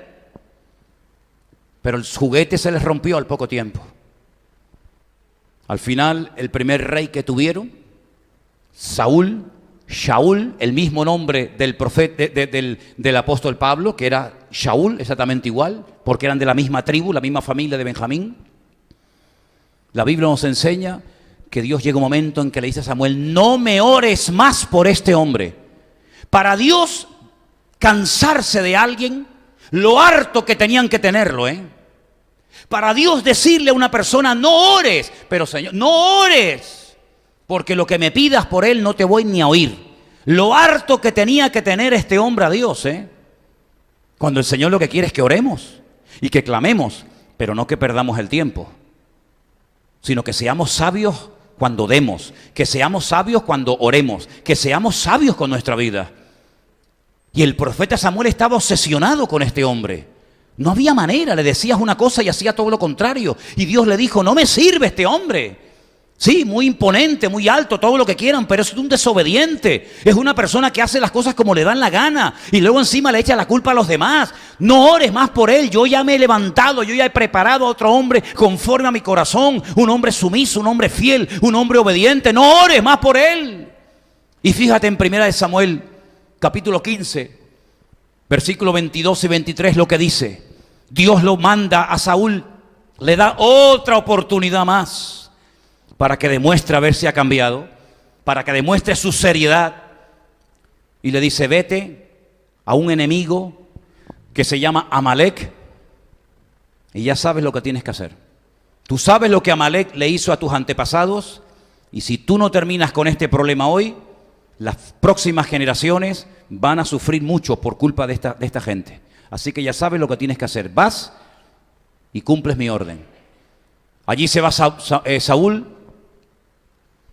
Pero el juguete se les rompió al poco tiempo. Al final, el primer rey que tuvieron, Shaul, el mismo nombre del profeta, del apóstol Pablo, que era Shaul, exactamente igual, porque eran de la misma tribu, la misma familia de Benjamín. La Biblia nos enseña que Dios llega un momento en que le dice a Samuel, no me ores más por este hombre. Para Dios cansarse de alguien, lo harto que tenían que tenerlo, Para Dios decirle a una persona, no ores, pero Señor, no ores, porque lo que me pidas por él no te voy ni a oír. Lo harto que tenía que tener este hombre a Dios, Cuando el Señor lo que quiere es que oremos y que clamemos, pero no que perdamos el tiempo, sino que seamos sabios cuando demos, que seamos sabios cuando oremos, que seamos sabios con nuestra vida. Y el profeta Samuel estaba obsesionado con este hombre. No había manera, le decías una cosa y hacía todo lo contrario. Y Dios le dijo, no me sirve este hombre. Sí, muy imponente, muy alto, todo lo que quieran, pero es un desobediente. Es una persona que hace las cosas como le dan la gana y luego encima le echa la culpa a los demás. No ores más por él, yo ya me he levantado, yo ya he preparado a otro hombre conforme a mi corazón. Un hombre sumiso, un hombre fiel, un hombre obediente. No ores más por él. Y fíjate en 1 Samuel, capítulo 15, versículo 22 y 23 lo que dice. Dios lo manda a Saúl, le da otra oportunidad más para que demuestre a ver si ha cambiado, para que demuestre su seriedad. Y le dice, vete a un enemigo que se llama Amalek y ya sabes lo que tienes que hacer. Tú sabes lo que Amalek le hizo a tus antepasados y si tú no terminas con este problema hoy, las próximas generaciones van a sufrir mucho por culpa de esta gente. Así que ya sabes lo que tienes que hacer. Vas y cumples mi orden. Allí se va Saúl.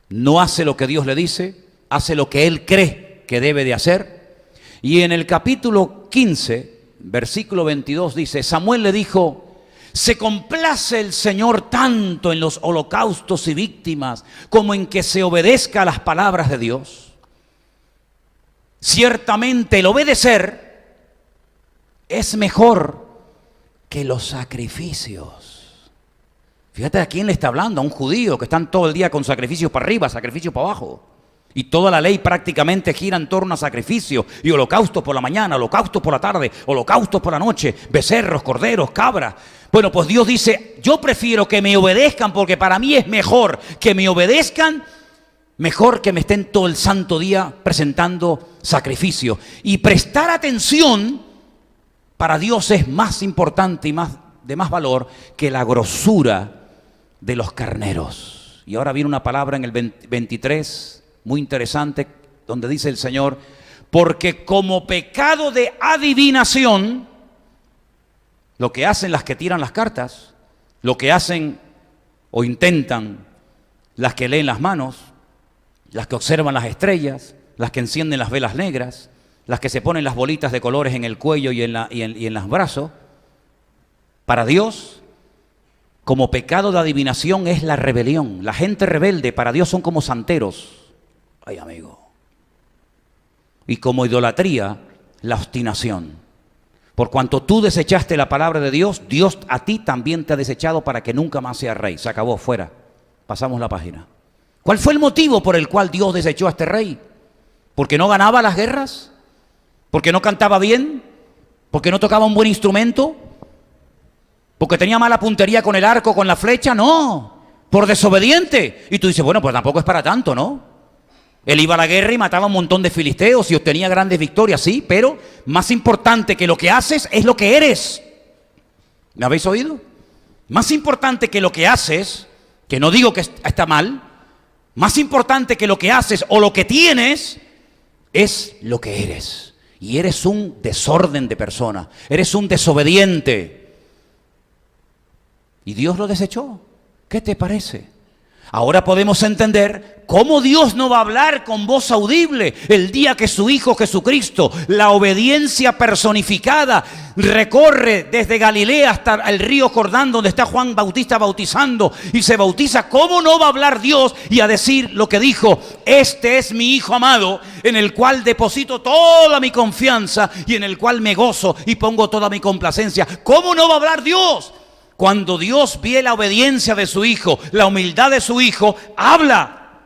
No hace lo que Dios le dice, hace lo que él cree que debe de hacer. Y en el capítulo 15, versículo 22 dice, Samuel le dijo, ¿se complace el Señor tanto en los holocaustos y víctimas como en que se obedezca a las palabras de Dios? Ciertamente el obedecer es mejor que los sacrificios. Fíjate a quién le está hablando, a un judío que están todo el día con sacrificios para arriba, sacrificios para abajo. Y toda la ley prácticamente gira en torno a sacrificios y holocaustos por la mañana, holocaustos por la tarde, holocaustos por la noche, becerros, corderos, cabras. Bueno, pues Dios dice, yo prefiero que me obedezcan porque para mí es mejor que me obedezcan, mejor que me estén todo el santo día presentando sacrificios. Y prestar atención para Dios es más importante y de más valor que la grosura de los carneros. Y ahora viene una palabra en el 23 muy interesante donde dice el Señor, porque como pecado de adivinación, lo que hacen las que tiran las cartas, lo que hacen o intentan las que leen las manos, las que observan las estrellas, las que encienden las velas negras, las que se ponen las bolitas de colores en el cuello y en los brazos, para Dios, como pecado de adivinación es la rebelión. La gente rebelde para Dios son como santeros. Ay, amigo. Y como idolatría, la obstinación. Por cuanto tú desechaste la palabra de Dios, Dios a ti también te ha desechado para que nunca más seas rey. Se acabó, fuera. Pasamos la página. ¿Cuál fue el motivo por el cual Dios desechó a este rey? ¿Porque no ganaba las guerras? ¿Porque no cantaba bien? ¿Porque no tocaba un buen instrumento? ¿Porque tenía mala puntería con el arco, con la flecha? No, por desobediente. Y tú dices, bueno, pues tampoco es para tanto, ¿no? Él iba a la guerra y mataba a un montón de filisteos y obtenía grandes victorias, sí, pero más importante que lo que haces es lo que eres. ¿Me habéis oído? Más importante que lo que haces, que no digo que está mal, más importante que lo que haces o lo que tienes, es lo que eres. y eres un desorden de persona, eres un desobediente. Y Dios lo desechó. ¿Qué te parece? Ahora podemos entender cómo Dios no va a hablar con voz audible el día que su Hijo Jesucristo, la obediencia personificada, recorre desde Galilea hasta el río Jordán, donde está Juan Bautista bautizando y se bautiza. ¿Cómo no va a hablar Dios y a decir lo que dijo? Este es mi Hijo amado, en el cual deposito toda mi confianza y en el cual me gozo y pongo toda mi complacencia. ¿Cómo no va a hablar Dios? Cuando Dios ve la obediencia de su Hijo, la humildad de su Hijo, habla.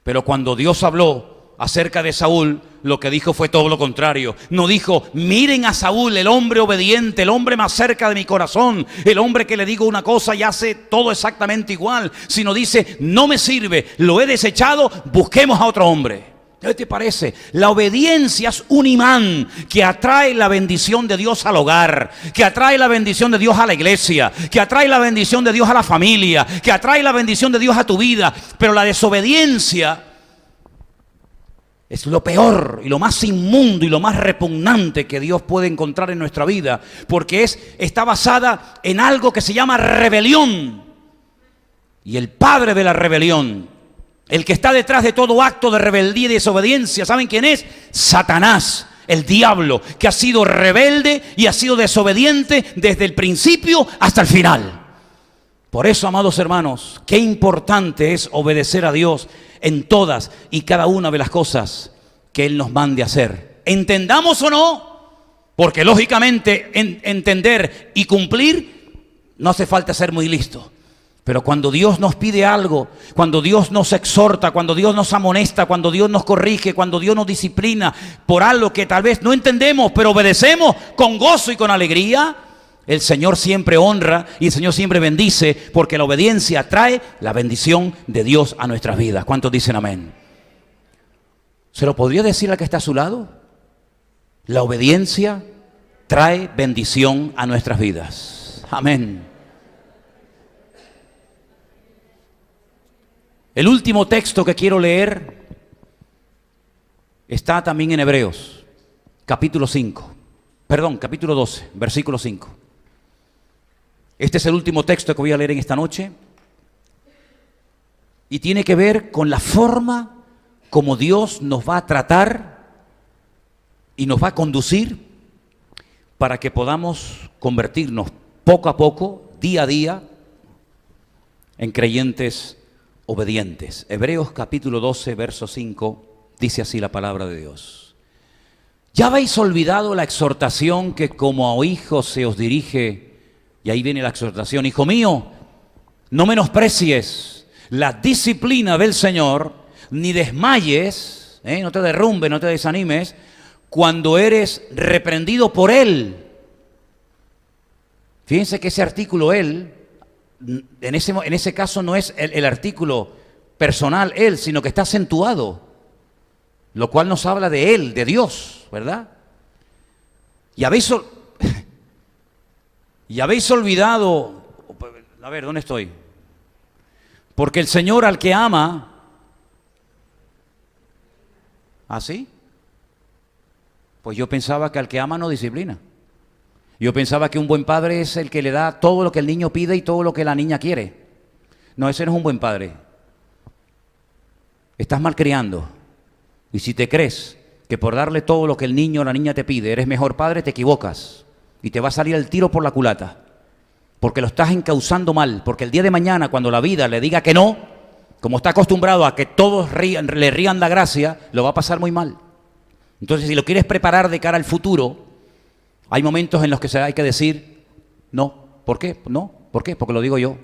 Pero cuando Dios habló acerca de Saúl, lo que dijo fue todo lo contrario. No dijo, miren a Saúl, el hombre obediente, el hombre más cerca de mi corazón, el hombre que le digo una cosa y hace todo exactamente igual. Sino dice, no me sirve, lo he desechado, busquemos a otro hombre. ¿Qué te parece? La obediencia es un imán que atrae la bendición de Dios al hogar, que atrae la bendición de Dios a la iglesia, que atrae la bendición de Dios a la familia, que atrae la bendición de Dios a tu vida. Pero la desobediencia es lo peor y lo más inmundo y lo más repugnante que Dios puede encontrar en nuestra vida, porque está basada en algo que se llama rebelión. Y el padre de la rebelión, el que está detrás de todo acto de rebeldía y desobediencia, ¿saben quién es? Satanás, el diablo, que ha sido rebelde y ha sido desobediente desde el principio hasta el final. Por eso, amados hermanos, qué importante es obedecer a Dios en todas y cada una de las cosas que Él nos mande hacer. Entendamos o no, porque lógicamente entender y cumplir no hace falta ser muy listo. Pero cuando Dios nos pide algo, cuando Dios nos exhorta, cuando Dios nos amonesta, cuando Dios nos corrige, cuando Dios nos disciplina por algo que tal vez no entendemos, pero obedecemos con gozo y con alegría, el Señor siempre honra y el Señor siempre bendice, porque la obediencia trae la bendición de Dios a nuestras vidas. ¿Cuántos dicen amén? ¿Se lo podría decir al que está a su lado? La obediencia trae bendición a nuestras vidas. Amén. El último texto que quiero leer está también en Hebreos, capítulo 12, versículo 5. Este es el último texto que voy a leer en esta noche y tiene que ver con la forma como Dios nos va a tratar y nos va a conducir para que podamos convertirnos poco a poco, día a día, en creyentes obedientes. Hebreos capítulo 12, verso 5, dice así la palabra de Dios. ¿Ya habéis olvidado la exhortación que como a hijos se os dirige? Y ahí viene la exhortación. Hijo mío, no menosprecies la disciplina del Señor, ni desmayes, no te derrumbes, no te desanimes, cuando eres reprendido por Él. Fíjense que ese artículo Él, en ese caso no es el artículo personal Él, sino que está acentuado, lo cual nos habla de Él, de Dios, ¿verdad? Y habéis olvidado, a ver, ¿dónde estoy? Porque el Señor al que ama, ¿así? Pues yo pensaba que al que ama no disciplina. Yo pensaba que un buen padre es el que le da todo lo que el niño pide y todo lo que la niña quiere. No, ese no es un buen padre. Estás malcriando. Y si te crees que por darle todo lo que el niño o la niña te pide eres mejor padre, te equivocas. Y te va a salir el tiro por la culata. Porque lo estás encauzando mal. Porque el día de mañana, cuando la vida le diga que no, como está acostumbrado a que todos le rían la gracia, lo va a pasar muy mal. Entonces, si lo quieres preparar de cara al futuro, hay momentos en los que hay que decir, no. ¿Por qué? No. ¿Por qué? Porque lo digo yo.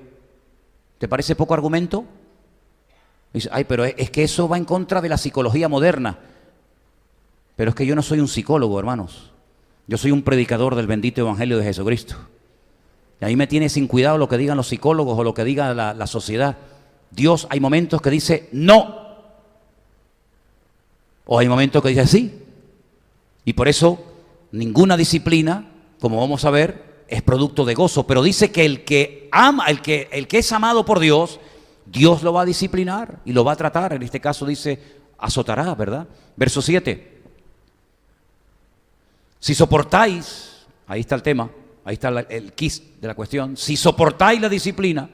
¿Te parece poco argumento? Dice, ay, pero es que eso va en contra de la psicología moderna. Pero es que yo no soy un psicólogo, hermanos. Yo soy un predicador del bendito evangelio de Jesucristo. Y ahí me tiene sin cuidado lo que digan los psicólogos o lo que diga la sociedad. Dios hay momentos que dice no. O hay momentos que dice sí. Y por eso ninguna disciplina, como vamos a ver, es producto de gozo. Pero dice que el que ama, el que es amado por Dios, Dios lo va a disciplinar y lo va a tratar. En este caso dice azotará, ¿verdad? Verso 7. Si soportáis, ahí está el tema, ahí está el quis de la cuestión, si soportáis la disciplina,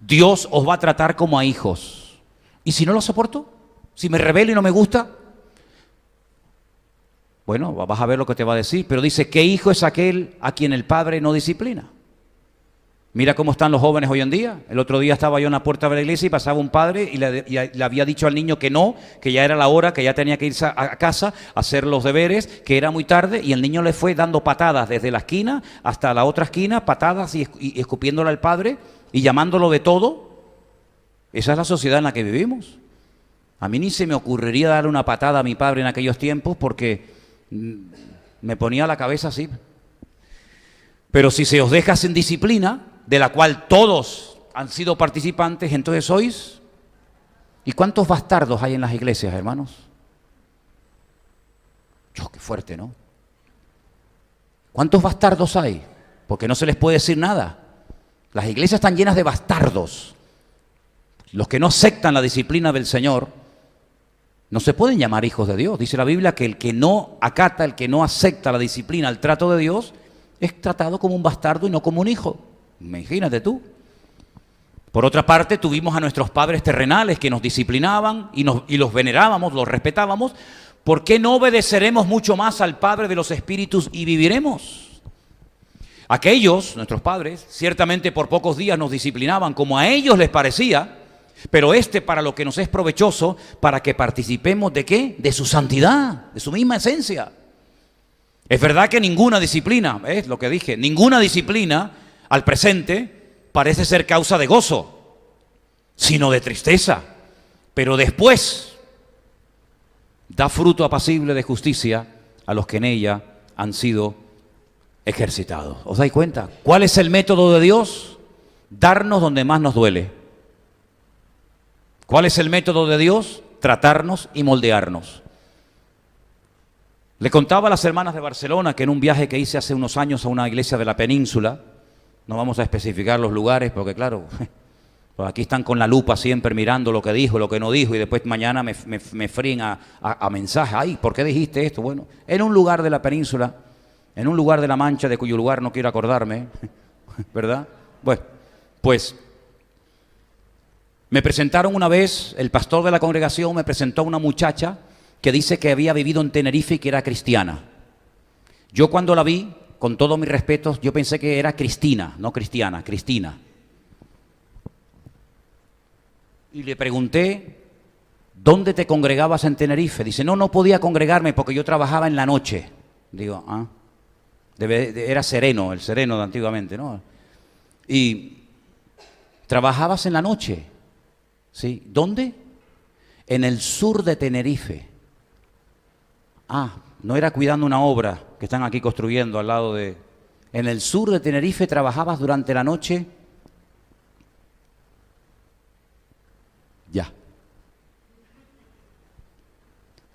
Dios os va a tratar como a hijos. ¿Y si no lo soporto? Si me rebelo y no me gusta, bueno, vas a ver lo que te va a decir, pero dice, ¿qué hijo es aquel a quien el padre no disciplina? Mira cómo están los jóvenes hoy en día. El otro día estaba yo en la puerta de la iglesia y pasaba un padre y le había dicho al niño que no, que ya era la hora, que ya tenía que irse a casa a hacer los deberes, que era muy tarde, y el niño le fue dando patadas desde la esquina hasta la otra esquina, patadas y escupiéndole al padre y llamándolo de todo. Esa es la sociedad en la que vivimos. A mí ni se me ocurriría darle una patada a mi padre en aquellos tiempos porque me ponía la cabeza así. Pero si se os deja sin disciplina, de la cual todos han sido participantes, entonces sois. ¿Y cuántos bastardos hay en las iglesias, hermanos? Dios, qué fuerte, ¿no? ¿Cuántos bastardos hay? Porque no se les puede decir nada. Las iglesias están llenas de bastardos. Los que no aceptan la disciplina del Señor no se pueden llamar hijos de Dios. Dice la Biblia que el que no acata, el que no acepta la disciplina, el trato de Dios, es tratado como un bastardo y no como un hijo. Imagínate tú. Por otra parte, tuvimos a nuestros padres terrenales que nos disciplinaban y los venerábamos, los respetábamos. ¿Por qué no obedeceremos mucho más al Padre de los Espíritus y viviremos? Aquellos, nuestros padres, ciertamente por pocos días nos disciplinaban como a ellos les parecía, pero para lo que nos es provechoso, para que participemos ¿de qué? De su santidad, de su misma esencia. Es verdad que ninguna disciplina, es lo que dije, ninguna disciplina al presente parece ser causa de gozo, sino de tristeza. Pero después da fruto apacible de justicia a los que en ella han sido ejercitados. ¿Os dais cuenta? ¿Cuál es el método de Dios? Darnos donde más nos duele. ¿Cuál es el método de Dios? Tratarnos y moldearnos. Le contaba a las hermanas de Barcelona que en un viaje que hice hace unos años a una iglesia de la península, no vamos a especificar los lugares porque claro, pues aquí están con la lupa siempre mirando lo que dijo, lo que no dijo y después mañana me fríen a mensajes. Ay, ¿por qué dijiste esto? Bueno, en un lugar de la península, en un lugar de La Mancha, de cuyo lugar no quiero acordarme, ¿verdad? Bueno, pues me presentaron una vez, el pastor de la congregación me presentó a una muchacha que dice que había vivido en Tenerife y que era cristiana. Yo cuando la vi, con todos mis respetos, yo pensé que era Cristina, no cristiana, Cristina. Y le pregunté, ¿dónde te congregabas en Tenerife? Dice, no podía congregarme porque yo trabajaba en la noche. Digo, era sereno, el sereno de antiguamente, ¿no? Y trabajabas en la noche, ¿sí? ¿Dónde? En el sur de Tenerife. No era cuidando una obra que están aquí construyendo al lado de... En el sur de Tenerife trabajabas durante la noche.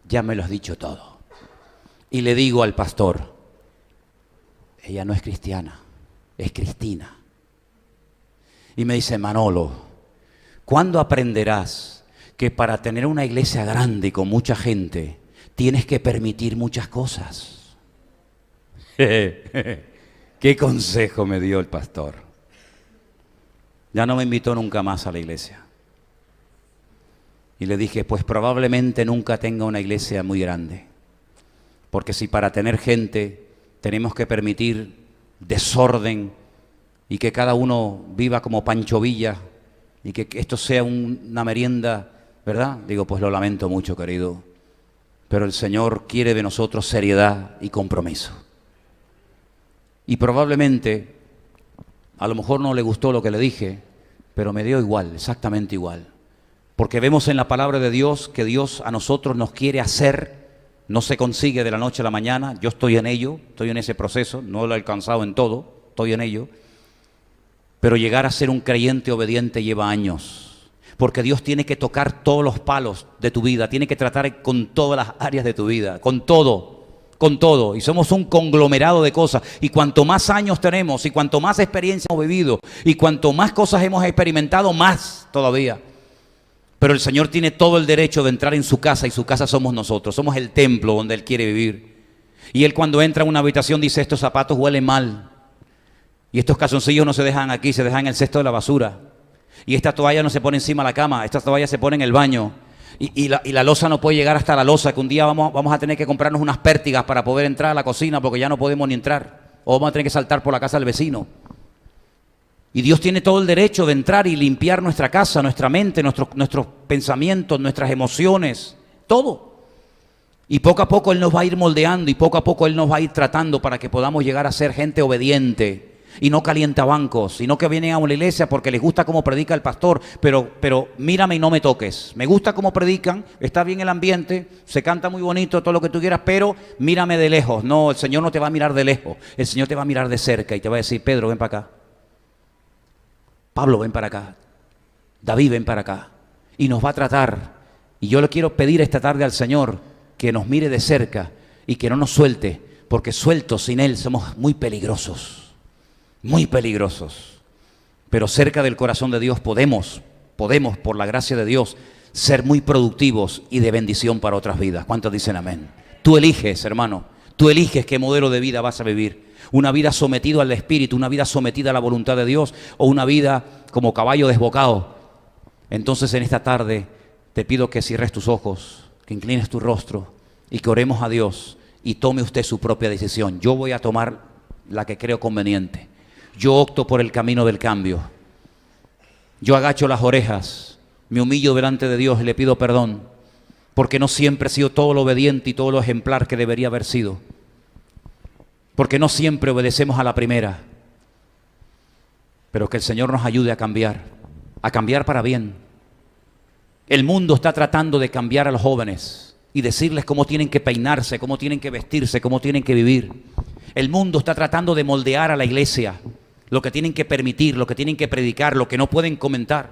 Ya me lo has dicho todo. Y le digo al pastor, ella no es cristiana, es Cristina. Y me dice, Manolo, ¿cuándo aprenderás que para tener una iglesia grande y con mucha gente tienes que permitir muchas cosas? ¿Qué consejo me dio el pastor? Ya no me invitó nunca más a la iglesia. Y le dije, pues probablemente nunca tenga una iglesia muy grande. Porque si para tener gente tenemos que permitir desorden y que cada uno viva como Pancho Villa y que esto sea una merienda, ¿verdad? Digo, pues lo lamento mucho, querido. Pero el Señor quiere de nosotros seriedad y compromiso. Y probablemente, a lo mejor no le gustó lo que le dije, pero me dio igual, exactamente igual. Porque vemos en la palabra de Dios que Dios a nosotros nos quiere hacer, no se consigue de la noche a la mañana, yo estoy en ello, estoy en ese proceso, no lo he alcanzado en todo, estoy en ello, pero llegar a ser un creyente obediente lleva años, porque Dios tiene que tocar todos los palos de tu vida, tiene que tratar con todas las áreas de tu vida, con todo, y somos un conglomerado de cosas, y cuanto más años tenemos, y cuanto más experiencia hemos vivido, y cuanto más cosas hemos experimentado, más todavía. Pero el Señor tiene todo el derecho de entrar en su casa y su casa somos nosotros, somos el templo donde Él quiere vivir. Y él cuando entra a una habitación dice, estos zapatos huelen mal. Y estos calzoncillos no se dejan aquí, se dejan en el cesto de la basura. Y esta toalla no se pone encima de la cama, esta toalla se pone en el baño. Y la loza no puede llegar hasta la loza, que un día vamos a tener que comprarnos unas pértigas para poder entrar a la cocina porque ya no podemos ni entrar. O vamos a tener que saltar por la casa del vecino. Y Dios tiene todo el derecho de entrar y limpiar nuestra casa, nuestra mente, nuestros pensamientos, nuestras emociones, todo. Y poco a poco Él nos va a ir moldeando y poco a poco Él nos va a ir tratando para que podamos llegar a ser gente obediente y no calientabancos, y no que vienen a una iglesia porque les gusta cómo predica el pastor, pero mírame y no me toques. Me gusta cómo predican, está bien el ambiente, se canta muy bonito, todo lo que tú quieras, pero mírame de lejos. No, el Señor no te va a mirar de lejos, el Señor te va a mirar de cerca y te va a decir, Pedro, ven para acá. Pablo, ven para acá. David, ven para acá. Y nos va a tratar. Y yo le quiero pedir esta tarde al Señor que nos mire de cerca y que no nos suelte, porque sueltos sin Él somos muy peligrosos. Muy peligrosos. Pero cerca del corazón de Dios podemos, por la gracia de Dios, ser muy productivos y de bendición para otras vidas. ¿Cuántos dicen amén? Tú eliges, hermano, tú eliges qué modelo de vida vas a vivir. Una vida sometida al Espíritu, una vida sometida a la voluntad de Dios, o una vida como caballo desbocado. Entonces en esta tarde te pido que cierres tus ojos, que inclines tu rostro y que oremos a Dios y tome usted su propia decisión. Yo voy a tomar la que creo conveniente. Yo opto por el camino del cambio. Yo agacho las orejas, me humillo delante de Dios y le pido perdón, porque no siempre he sido todo lo obediente y todo lo ejemplar que debería haber sido. Porque no siempre obedecemos a la primera. Pero que el Señor nos ayude a cambiar para bien. El mundo está tratando de cambiar a los jóvenes y decirles cómo tienen que peinarse, cómo tienen que vestirse, cómo tienen que vivir. El mundo está tratando de moldear a la iglesia, lo que tienen que permitir, lo que tienen que predicar, lo que no pueden comentar.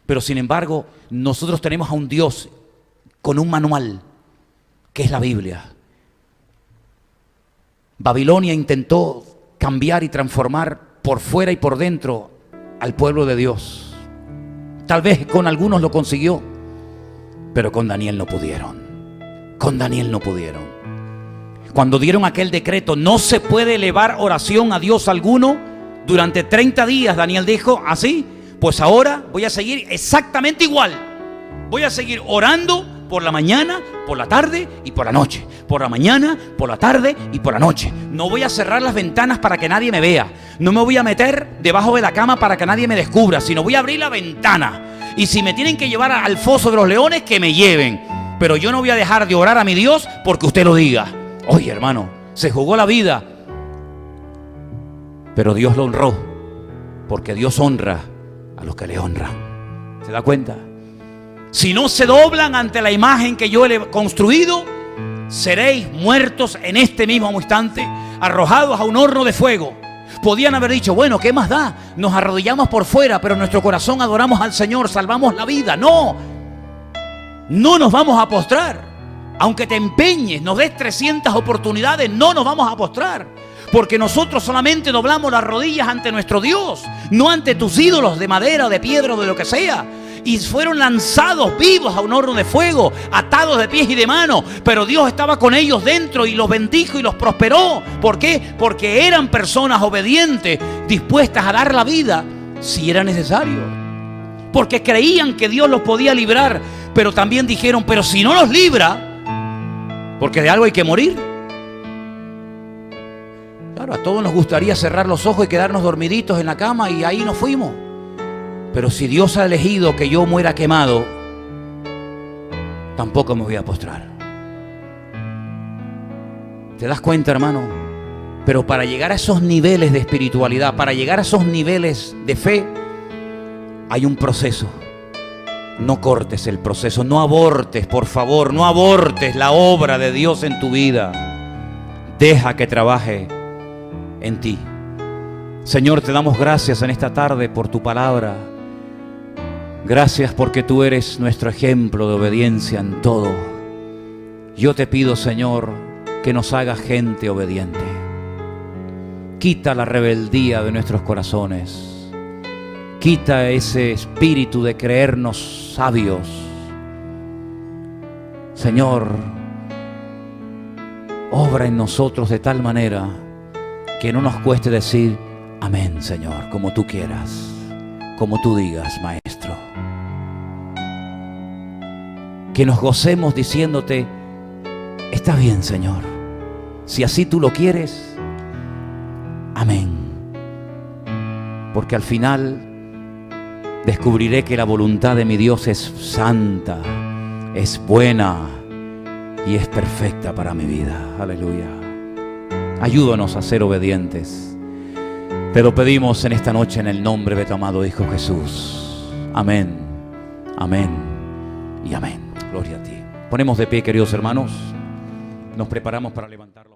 Pero sin embargo, nosotros tenemos a un Dios con un manual, que es la Biblia. Babilonia intentó cambiar y transformar por fuera y por dentro al pueblo de Dios. Tal vez con algunos lo consiguió, pero con Daniel no pudieron. Con Daniel no pudieron. Cuando dieron aquel decreto, no se puede elevar oración a Dios alguno durante 30 días, Daniel dijo, así, pues ahora voy a seguir exactamente igual. Voy a seguir orando por la mañana, por la tarde y por la noche. Por la mañana, por la tarde y por la noche. No voy a cerrar las ventanas para que nadie me vea. No me voy a meter debajo de la cama para que nadie me descubra, sino voy a abrir la ventana. Y si me tienen que llevar al foso de los leones, que me lleven. Pero yo no voy a dejar de orar a mi Dios porque usted lo diga. Oye, hermano, se jugó la vida, pero Dios lo honró, porque Dios honra a los que le honran. ¿Se da cuenta? Si no se doblan ante la imagen que yo le he construido, seréis muertos en este mismo instante, arrojados a un horno de fuego. Podían haber dicho, bueno, ¿qué más da? Nos arrodillamos por fuera, pero en nuestro corazón adoramos al Señor, salvamos la vida. No, no nos vamos a postrar. Aunque te empeñes, nos des 300 oportunidades, no nos vamos a postrar. Porque nosotros solamente doblamos las rodillas ante nuestro Dios, no ante tus ídolos de madera o de piedra o de lo que sea. Y fueron lanzados vivos a un horno de fuego, atados de pies y de manos. Pero Dios estaba con ellos dentro y los bendijo y los prosperó. ¿Por qué? Porque eran personas obedientes, dispuestas a dar la vida si era necesario. Porque creían que Dios los podía librar, pero también dijeron, pero si no los libra, porque de algo hay que morir. Claro, a todos nos gustaría cerrar los ojos y quedarnos dormiditos en la cama y ahí nos fuimos. Pero si Dios ha elegido que yo muera quemado, tampoco me voy a postrar. ¿Te das cuenta, hermano? Pero para llegar a esos niveles de espiritualidad, para llegar a esos niveles de fe, hay un proceso. No cortes el proceso, no abortes, por favor, no abortes la obra de Dios en tu vida. Deja que trabaje en ti. Señor, te damos gracias en esta tarde por tu palabra. Gracias porque tú eres nuestro ejemplo de obediencia en todo. Yo te pido, Señor, que nos hagas gente obediente. Quita la rebeldía de nuestros corazones. Quita ese espíritu de creernos sabios. Señor, obra en nosotros de tal manera que no nos cueste decir amén, Señor, como tú quieras, como tú digas, Maestro. Que nos gocemos diciéndote, está bien, Señor, si así tú lo quieres, amén. Porque al final descubriré que la voluntad de mi Dios es santa, es buena y es perfecta para mi vida. Aleluya. Ayúdanos a ser obedientes. Te lo pedimos en esta noche en el nombre de tu amado Hijo Jesús. Amén, amén y amén. Gloria a ti. Ponemos de pie, queridos hermanos. Nos preparamos para levantarlo.